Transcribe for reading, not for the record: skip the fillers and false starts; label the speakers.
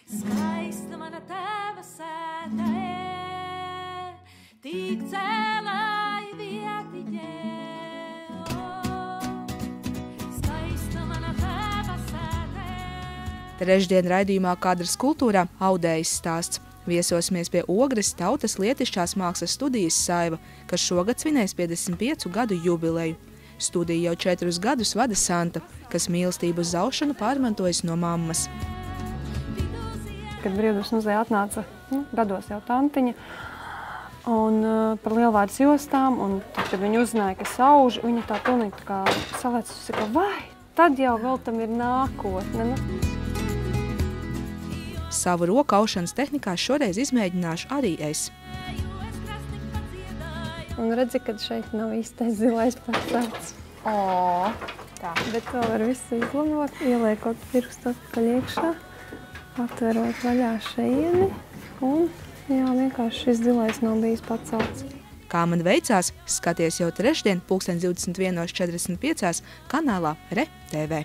Speaker 1: Skaista mana tēva sētē, tik cēlāji vietiņē. Skaista mana tēva sētē.
Speaker 2: Trešdien raidījumā Kadras kultūrā Audējas stāsts. Viesosimies pie Ogres tautas lietišķās mākslas studijas Saiva, kas šogad svinēs 55 gadu jubileju. Studiju jau 4 gadus vada Santa, kas mīlestību uz zaušanu pārmantojas no mammas.
Speaker 3: Kad Brīvdabas muzejā atnāca gados jau tantiņa un par lielvārdas jostām, un tad, kad viņi uzzināja, ka sauž, viņa tā pilnīgi kā salēcusi, ka vai, tad jau vēl tam ir nākotne.
Speaker 2: Savu roku aušanas tehnikā šoreiz izmēģināšu arī es.
Speaker 3: Un redzi, kad šeit nav īstais zilais pacelts.
Speaker 4: Tā.
Speaker 3: Bet to var visu izlabot, ieliekot pirkstu atpakaļ iekšā, atverot vaļā šeieni, un jā, vienkārši šis zilais nav bijis pacelts.
Speaker 2: Kā man veicās, skaties jau trešdien 21:45 kanālā Re TV.